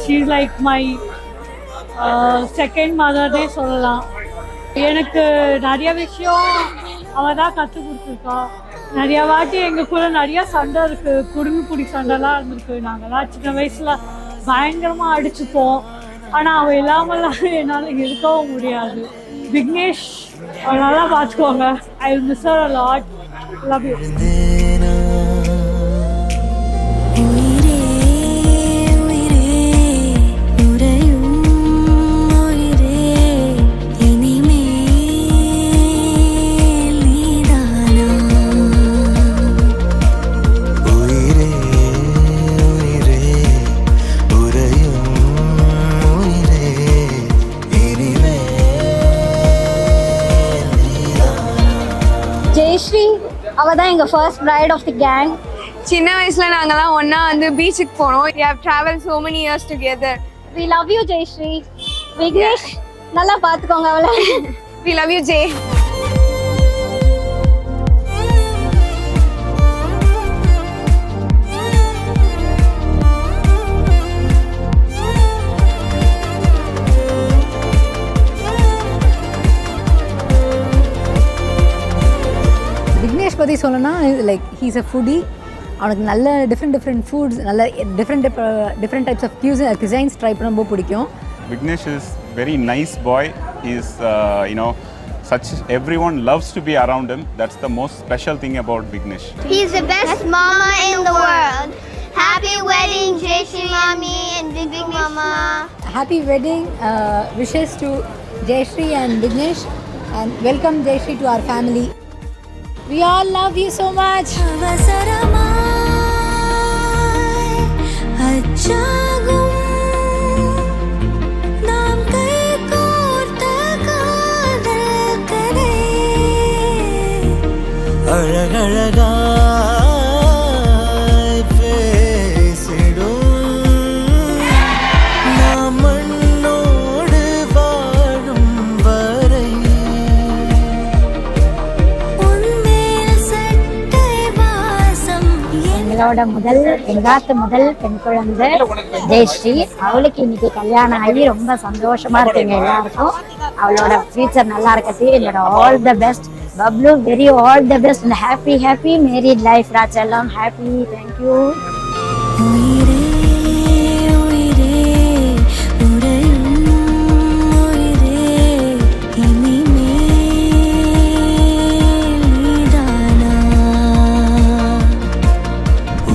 She's like my second மதர்னே சொல்லலாம். எனக்கு நிறைய விஷயம் அவள் தான் கற்றுக் கொடுத்துருக்கா. நிறையா வாட்டி எங்களுக்குள்ள நிறையா சண்டை இருக்குது, குடும்பி பிடி சண்டைலாம் இருந்திருக்கு. நாங்கள்லாம் சின்ன வயசில் பயங்கரமாக அடிச்சுப்போம். ஆனால் அவள் இல்லாமலாம் என்னால் இருக்கவும் முடியாது. விக்னேஷ் நல்லா பார்த்துக்கோங்க. I will miss her a lot. Love you. Jayashree அவள் தான் எங்கள் first pride of the gang. சின்ன வயசில் நாங்கள்லாம் ஒன்றா வந்து பீச்சுக்கு போனோம். We have traveled so many years together. We love you Jayashree. Vignesh நல்லா பார்த்துக்கோங்க அவளை. We love you Jay. Vignesh பற்றி சொல்லணும்னா லைக் ஹீஸ் அ ஃபுடி. அவனுக்கு நல்ல டிஃப்ரெண்ட் ஃபுட்ஸ், நல்ல different types of cuisines try பண்ண ரொம்ப பிடிக்கும். Vignesh is very nice boy. He is such everyone loves to be around him. That's the most special thing about Vignesh. He's the best mama in the world. Happy wedding, Jayashree Mommy and Big Mama. Happy wedding wishes to Jayashree and Vignesh, and welcome Jayashree to our family. We all love you so much. எங்காத்து முதல் பெண் குழந்தை ஜெயஸ்ரீ. அவளுக்கு இன்னைக்கு கல்யாணம் ஆகி ரொம்ப சந்தோஷமா இருக்குங்க எல்லாருக்கும். அவளோட ஃபியூச்சர் நல்லா இருக்கட்டும். என்னோட all the best Bablu. Very all the best. Happy married life ராச்செல்லாம். ஹாப்பி. தேங்க்யூ.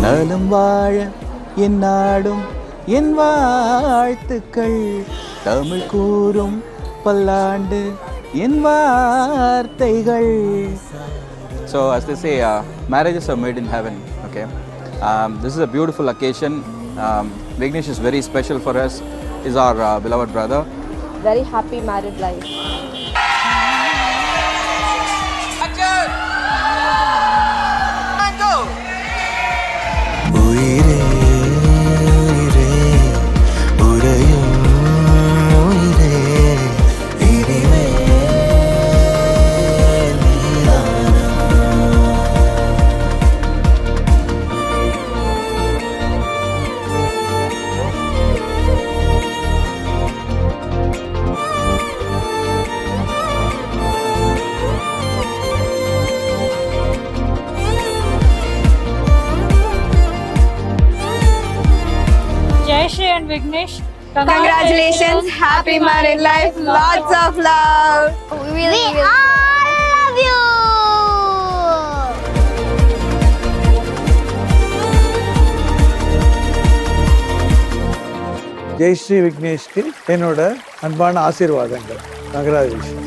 நலம் வாழ என் நாடும் என் வாழ்த்துக்கள். தமிழ் கூறும் பல்லாண்டு என் வார்த்தைகள். So as they say, marriages are made in heaven. Okay, this is a beautiful occasion. Vignesh is very special for us. He's our beloved brother. Very happy married life. Jayashree and Vignesh, Congratulations. Happy married life. Lots of love. We all love you. Jayashree விக்னேஷ்க்கு என்னோட அன்பான ஆசீர்வாதங்கள். Congratulation.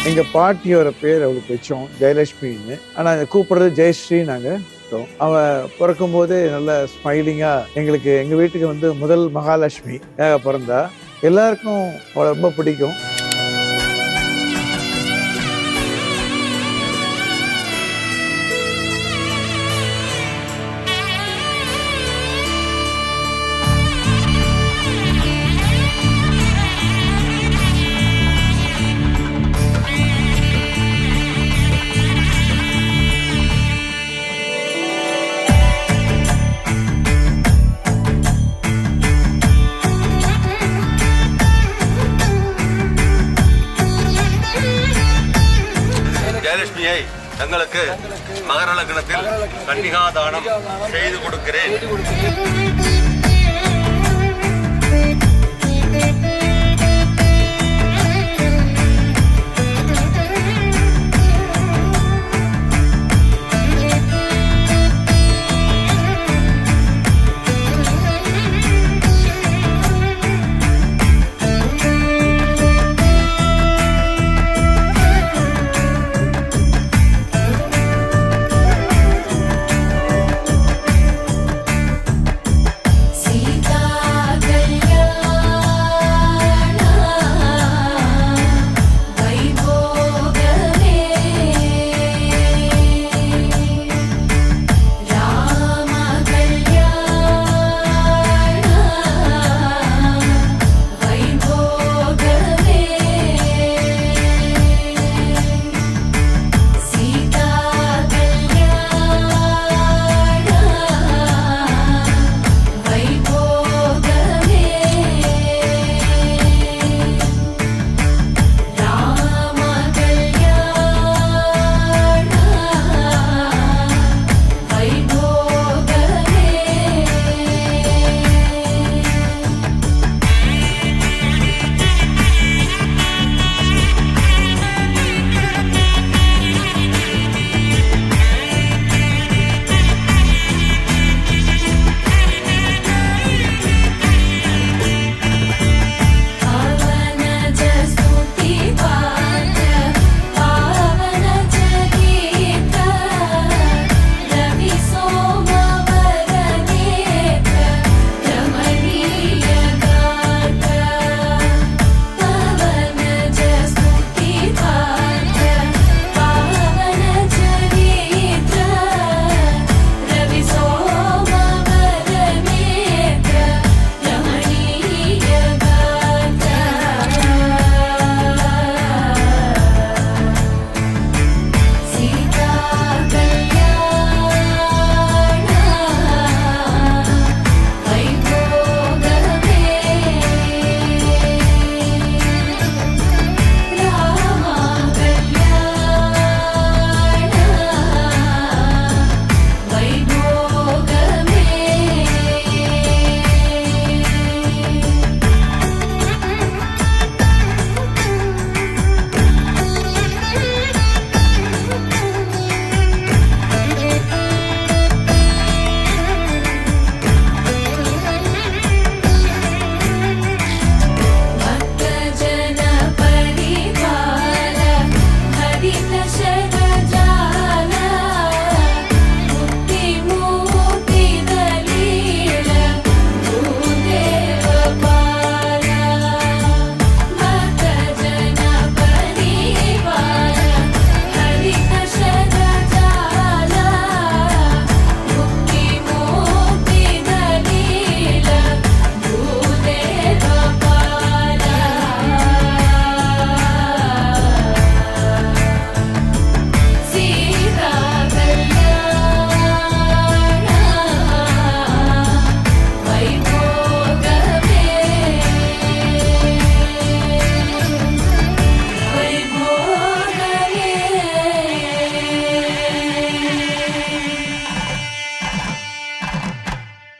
எங்கள் பாட்டியோட பேர் அவளுக்கு வச்சோம் ஜெயலட்சுமின்னு. ஆனால் அதை கூப்பிடுறது ஜெயஸ்ரீ. நாங்கள் அவள் பிறக்கும் போது நல்ல ஸ்மைலிங்காக எங்களுக்கு எங்கள் வீட்டுக்கு வந்து முதல் மகாலட்சுமி பிறந்தா. எல்லாருக்கும் அவளை ரொம்ப பிடிக்கும். ஜெயலட்சுமியை தங்களுக்கு மகர லக்னத்தில் கன்னிகாதானம் செய்து கொடுக்கிறேன்.